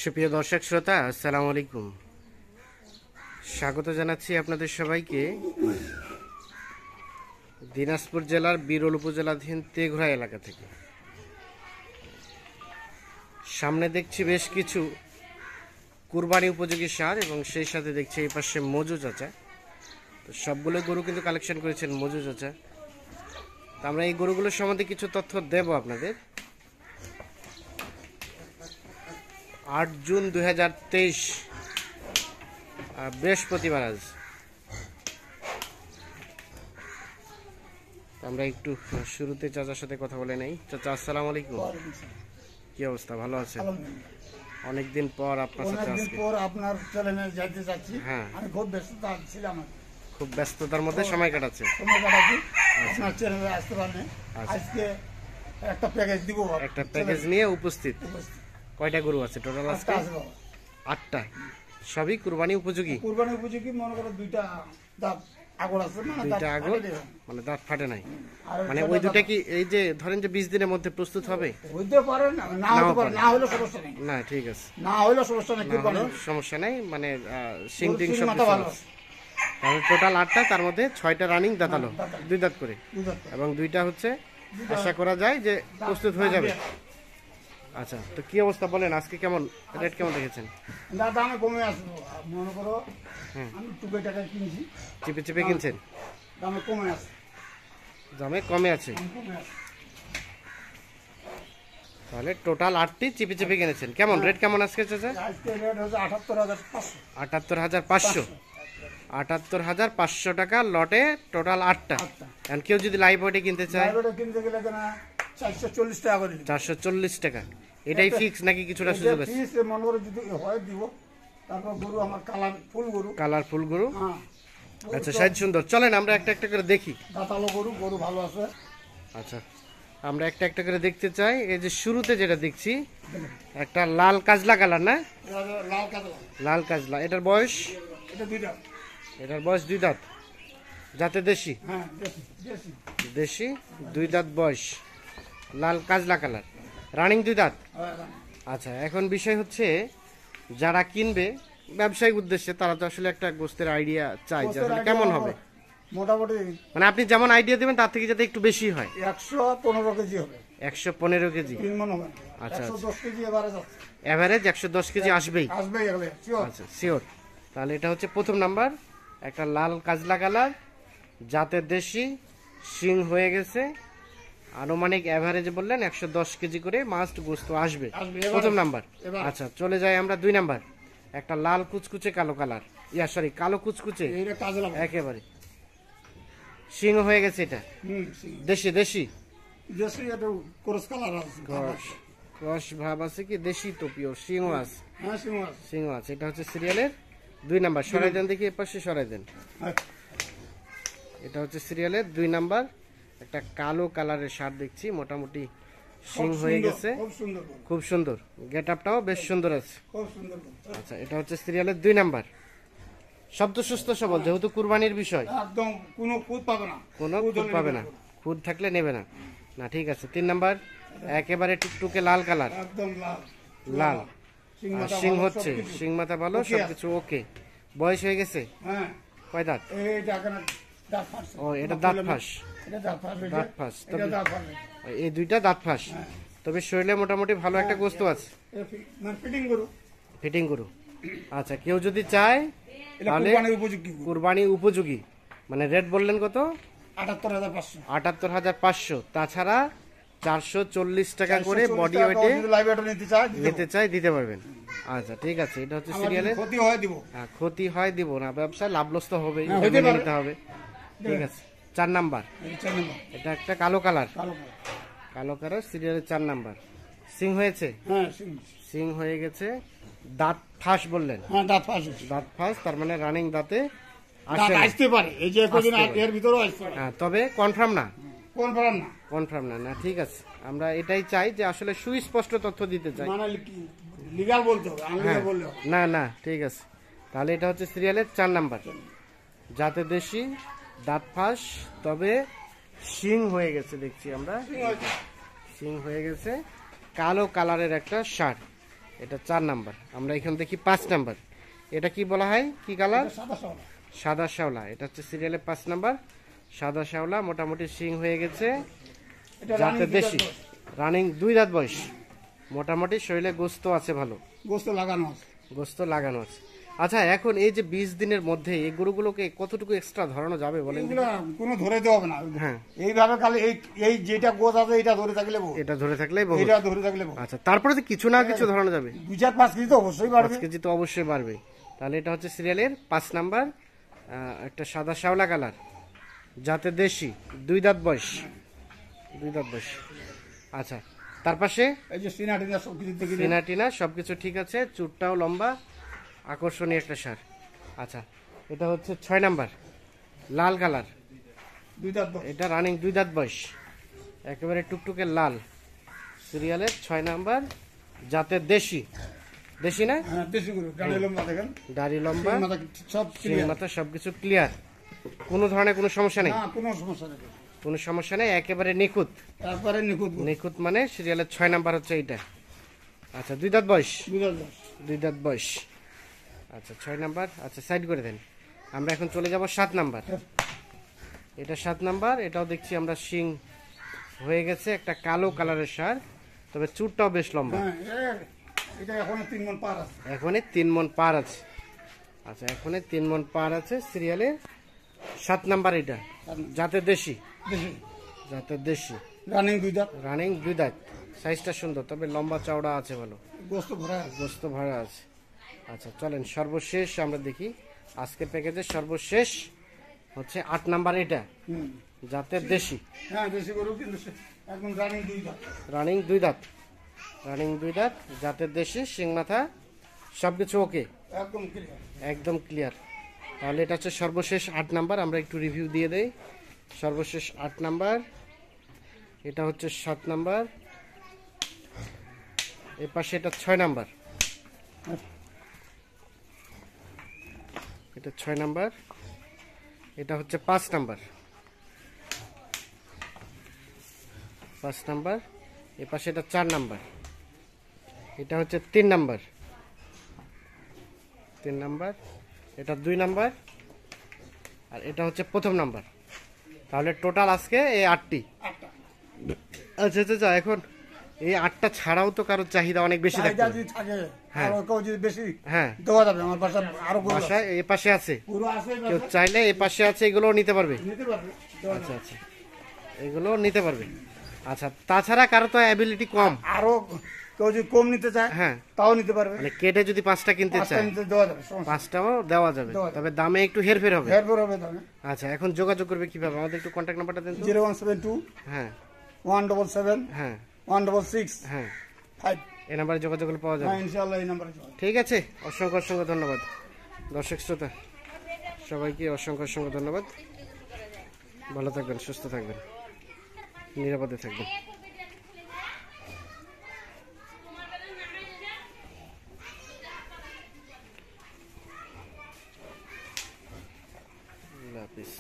সুপ্রিয় দর্শক শ্রোতা, আসসালামু আলাইকুম। স্বাগত জানাচ্ছি আপনাদের সবাইকে দিনাজপুর জেলার বিরল উপজেলাধীন তেঘরা এলাকা থেকে। সামনে দেখছি বেশ কিছু কুরবানি উপযোগী সার এবং সেই সাথে দেখছি এই পাশে মজু চাচা। তো সবগুলো গরু কিন্তু কালেকশন করেছেন মজু চাচা। তো আমরা এই গরুগুলোর সম্বন্ধে কিছু তথ্য দেব আপনাদের। 8 জুন 2023 বৃহস্পতিবার আজ। আমরা একটু শুরুতে চাচার সাথে কথা বলে নেই। চাচা আসসালামু আলাইকুম, কি অবস্থা? ভালো আছেন? অনেকদিন পর আপনার সাথে আজকে আপনার চ্যানেলে যাইতে যাচ্ছি। হ্যাঁ, আমি খুব ব্যস্ততা ছিলাম, খুব ব্যস্ততার মধ্যে সময় কাটাচ্ছে। আপনার চ্যানেলে আসতে পারলে আজকে একটা প্যাকেজ দিব। একটা প্যাকেজ নিয়ে উপস্থিত। কয়টা গরু আছে টোটাল আজকে? 8টা। সবই কুরবানি উপযোগী। কুরবানি উপযোগী, মনে করো দুইটা দাঁত আগর আছে, দুইটা আগর মানে দাঁত ফাটে নাই। মানে ওই দুটো কি এই যে ধরেন যে 20 দিনের মধ্যে প্রস্তুত হবে? হইতে পারে, না হতে পারে, না হলে সমস্যা নেই। না ঠিক আছে, না হলে সমস্যা নেই, কুরবানি সমস্যা নাই। মানে সিং টিং সব ভালো আছে। তাহলে টোটাল 8টা, তার মধ্যে 6টা রানিং দাঁতালো, 2 দাঁত করে, এবং 2টা হচ্ছে আশা করা যায় যে প্রস্তুত হয়ে যাবে। আচ্ছা, তো কি অবস্থা বলেন, আজকে কেমন রেট কেমন রেখেছেন? দামে কমে আসবো, মনে করো আমি 2 টাকায় কিনছি। চিপে চিপে কিনছেন? দামে কমে আছে, দামে কমে আছে। তাহলে টোটাল 8টি চিপে চিপে কিনেছেন। কেমন রেট কেমন আজকে চাচা? আজকে রেট হচ্ছে 78,500। 78,500। 78,500 টাকা লটে, টোটাল 8টা। এখন কেউ যদি লাইভ ওয়েটে কিনতে চায়, লাইভ ওয়েটে কিনতে গেলে কেন 440 টাকা করে। 440 টাকা। এটাই ফিক্স নাকি কিছুটা সুযোগ আছে? ফিক্স, মনে করে যদি হয় দিব। তারপর গরু আমার কালারফুল গরু, কালারফুল গরু। হ্যাঁ আচ্ছা, সাইজ সুন্দর। চলেন আমরা একটা একটা করে দেখি। দাঁতালো গরু, গরু ভালো আছে। আচ্ছা, আমরা একটা একটা করে দেখতে চাই। এই যে শুরুতে যেটা দেখছি একটা লাল কাজলা কালার, না? লাল কাজলা। লাল কাজলা। এটার বয়স? এটা 2 দাঁত। এটার বয়স 2 দাঁত। যাতে দেশি? হ্যাঁ দেশি। দেশি, 2 দাঁত বয়স, লাল কাজলা কালার, রানিং 2 দাঁত। আচ্ছা, এখন বিষয় হচ্ছে যারা কিনবে ব্যবসায়িক উদ্দেশ্যে, তারা তো আসলে একটা গোস্তের আইডিয়া চাই যে আসলে কেমন হবে। মোটামুটি মানে আপনি যেমন আইডিয়া দেবেন তার থেকে যাতে একটু বেশি হয়। 115 কেজি হবে। 115 কেজি। 3 মণ হবে। আচ্ছা, 110 কেজি এভারেজ আছে। এভারেজ 110 কেজি আসবেই। আসবেই এগুলো শিওর। আচ্ছা, শিওর। তাহলে এটা হচ্ছে প্রথম নাম্বার, একটা লাল কাজলা কালার, জাতের দেশি, শিং হয়ে গেছে, আনুমানিক এভারেজ বললেন 110 কেজি করে মাস্ট গোস্ত আসবে, প্রথম নাম্বার। আচ্ছা, চলে যাই আমরা 2 নাম্বার। একটা লাল কুচকুচে কালো কালার, কালো কুচকুচে একেবারে, শিং হয়ে গেছে। এটা দেশি? দেশি দেশি, এটা ক্রস কালার আছে, ক্রস ভাব আছে কি? দেশি তো পিওর। শিংও আছে? হ্যাঁ শিংও আছে। এটা হচ্ছে সিরিয়ালের 2 নাম্বার। সরাই দেন দেখি, এপাশে সরাই দেন। এটা হচ্ছে সিরিয়ালের 2 নাম্বার। একটা কালো কালারের শার্ট দেখছি, মোটামুটি শিং হয়ে গেছে, খুব সুন্দর। গেট আপটাও বেশ সুন্দর আছে। আচ্ছা, এটা হচ্ছে সিরিয়ালের 2 নাম্বার। শব্দ সুস্থ সবল, যেহেতু কুরবানির বিষয়, একদম কোনো খুদ পাবে না। কোনো খুদ পাবে না, খুদ থাকলে নেবে না। না ঠিক আছে। 3 নাম্বার, একেবারে টুকটুকে লাল কালার, একদম লাল, শিং হচ্ছে, শিং মাথা ভালো, সবকিছু ওকে। বয়স হয়ে গেছে? হ্যাঁ। কয় দাঁত? ও, এটা দাঁত ফাঁস। দাঁত ফাঁস, এই 2টা দাঁত ফাঁস। তবে শরীরে মোটামুটি ভালো একটা গোস্ত আছে, ফিটিং গরু। আচ্ছা, কেউ যদি চায় তাহলে কুরবানি উপযোগী। মানে রেট বললেন কত? 78,500। তাছাড়া 440 টাকা করে বডি ওয়েটে নিতে চাই, দিতে পারবেন। আচ্ছা ঠিক আছে। এটা হচ্ছে সিরিয়ালে ক্ষতি হয় দিব না, ব্যবসা লাভ লস তো হবেই, নিতে হবে। ঠিক আছে। 4 নাম্বার, এটা একটা কালো কালার, কালো কালার, সিরিয়ালের 4 নাম্বার। সিং হয়েছে? সিং হয়ে গেছে। দাঁত ফাঁস বললেন? দাঁত ফাঁস, তার মানে রানিং দাঁতে আসতে পারে, তবে কনফার্ম না। কনফার্ম না। না ঠিক আছে, আমরা এটাই চাই যে আসলে সুস্পষ্ট তথ্য দিতে চাই। না না ঠিক আছে। তাহলে এটা হচ্ছে সিরিয়ালের 4 নাম্বার, যাতে দেশি, দাঁত ফাঁস, তবে শিং হয়ে গেছে দেখছি আমরা, শিং হয়ে গেছে, কালো কালারের একটা শার্ট। এটা 4 নাম্বার। আমরা এখানে দেখি 5 নাম্বার। এটা কি বলা হয়, কি কালার? সাদা শ্যাওলা। সাদা শ্যাওলা। এটা হচ্ছে সিরিয়ালে 5 নাম্বার, সাদা শ্যাওলা, মোটামুটি শিং হয়ে গেছে, এটা যাতে রানিং দেশি, রানিং 2 দাঁত বয়স, মোটামুটি শরীরে গোস্ত আছে ভালো, গোস্ত লাগানো আছে। গোস্ত লাগানো আছে। আচ্ছা, এখন এই যে 20 দিনের মধ্যে এই গরুগুলোকে কতটুকু এক্সট্রা ধরানো যাবে বলেন? এগুলো কোনো ধরে দেওয়া হবে না। হ্যাঁ, এইভাবে খালি এই যেটা গোছ আছে এটা ধরে থাকলে বহু। এটা ধরে থাকলেই বহুত। এটা ধরে থাকলে বহু। আচ্ছা, তারপরে তো কিছু না কিছু ধরানো যাবে। 2-4-5 কেজি তো অবশ্যই বাড়বে। 5 কেজি তো অবশ্যই বাড়বে। তাহলে এটা হচ্ছে সিরিয়ালের 5 নাম্বার, একটা সাদা শ্যাওলা কালার, যাতে দেশি, 2 দাঁত বয়স, 2 দাঁত বয়স। আচ্ছা, তার পাশে এই যে সিনাটিনা সব কিছু দেখি সিনাটিনা সবকিছু ঠিক আছে, চুটটাও লম্বা, আকর্ষণীয় একটা সার। আচ্ছা, এটা হচ্ছে 6 নাম্বার, লাল কালার, 2 দাঁত বয়স। এটা রানিং 2 দাঁত বয়স, একেবারে টুকটুকে লাল, সিরিয়ালের 6 নাম্বার, যাতে দেশি, দেশি না? হ্যাঁ, দেশি গরু। গাড়ি লম্বা দেখেন, দাড়ি লম্বা, মাথা সব সিং ক্লিয়ার। মাথা সবকিছু ক্লিয়ার, কোনো ধরনের কোনো সমস্যা নেই, না কোনো সমস্যা নেই। কোনো সমস্যা নেই, একেবারে নিখুঁত। তারপরে নিখুঁত গরু। নিখুঁত মানে সিরিয়ালের 6 নাম্বার হচ্ছে এইটা। আচ্ছা, 2 দাঁত বয়স, 2 দাঁত বয়স। 2 দাঁত বয়স। আচ্ছা, 6 নাম্বার। আচ্ছা, সাইড করে দেন। আমরা এখন চলে যাব 7 নাম্বার। এটা 7 নাম্বার, এটাও দেখছি আমরা শিং হয়ে গেছে, একটা কালো কালারের সার, তবে চুটটাও বেশ লম্বা। হ্যাঁ, এটা এখন 3 মণ পার আছে। এখনই 3 মণ পার আছে। আচ্ছা, এখনই 3 মণ পার আছে, সিরিয়ালে 7 নাম্বার, এটা যাতে দেশি, দেশি যাতে দেশি, রানিং 2 দাঁত। রানিং 2 দাঁত, সাইজটা সুন্দর, তবে লম্বা চওড়া আছে ভালো, গোস্ত ভরা আছে। গোস্ত ভরা আছে। আচ্ছা, চলেন সর্বশেষ আমরা দেখি, আজকের প্যাকেজের সর্বশেষ হচ্ছে 8 নাম্বার, এটা হুম। যাতে দেশি, হ্যাঁ, দেশি গরু কিন্তু একদম রানিং 2 দাঁত। রানিং 2 দাঁত, রানিং 2 দাঁত, যাতে দেশি, শিং মাথা সবকিছু ওকে, একদম ক্লিয়ার। একদম ক্লিয়ার। তাহলে এটা হচ্ছে সর্বশেষ 8 নাম্বার। আমরা একটু রিভিউ দিয়ে দেই। সর্বশেষ 8 নাম্বার, এটা হচ্ছে 7 নাম্বার, এর পাশে এটা 6 নাম্বার, এটা 6 নাম্বার, এটা হচ্ছে 5 নাম্বার, 5 নাম্বার, এর পাশে এটা 4 নাম্বার, এটা হচ্ছে 3 নাম্বার, 3 নাম্বার, এটা 2 নাম্বার, আর এটা হচ্ছে প্রথম নাম্বার। তাহলে টোটাল আজকে এই 8টি। আটটা। আচ্ছা আচ্ছা আচ্ছা, এখন এই 8টা ছাড়াও তো কারোর চাহিদা অনেক বেশি থাকবে। চাহিদা যদি থাকে হ্যাঁ। আর কেউ যদি বেশি হ্যাঁ, দেওয়া যাবে। আমার বাসায় আরো গরু আছে। বাসায় এ পাশে আছে, গরু আছে কেউ চাইলে এ পাশে আছে, এগুলোও নিতে পারবে। নিতে পারবে। দেওয়া আচ্ছা আচ্ছা, এগুলোও নিতে পারবে। আচ্ছা, তাছাড়া কারো তো অ্যাবিলিটি কম, আরো কেউ যদি কম নিতে চায় হ্যাঁ, তাও নিতে পারবে। মানে কেটে যদি 5টা কিনতে পাঁচটা চায়, নিতে দেওয়া যাবে, সমস্যা নেই। 5টাও দেওয়া যাবে, দেওয়া যাবে। তবে দামে একটু হেরফের হবে। এরপর হবে দামে। আচ্ছা, এখন যোগাযোগ করবে কিভাবে? আমাদের একটু কন্ট্যাক্ট নাম্বারটা দেন তো। 0172 হ্যাঁ 177 হ্যাঁ 166 হ্যাঁ, 5। এই নাম্বারে যোগাযোগ করলে পাওয়া যাবে। হ্যাঁ, ইনশাআল্লাহ এই নাম্বারে যোগাযোগ। ঠিক আছে, অসংখ্য অসংখ্য ধন্যবাদ দর্শক শ্রোতা সবাইকে, অসংখ্য অসংখ্য ধন্যবাদ। ভালো থাকবেন, সুস্থ থাকবেন, নিরাপদে থাকবেন। আল্লাহ হাফিজ।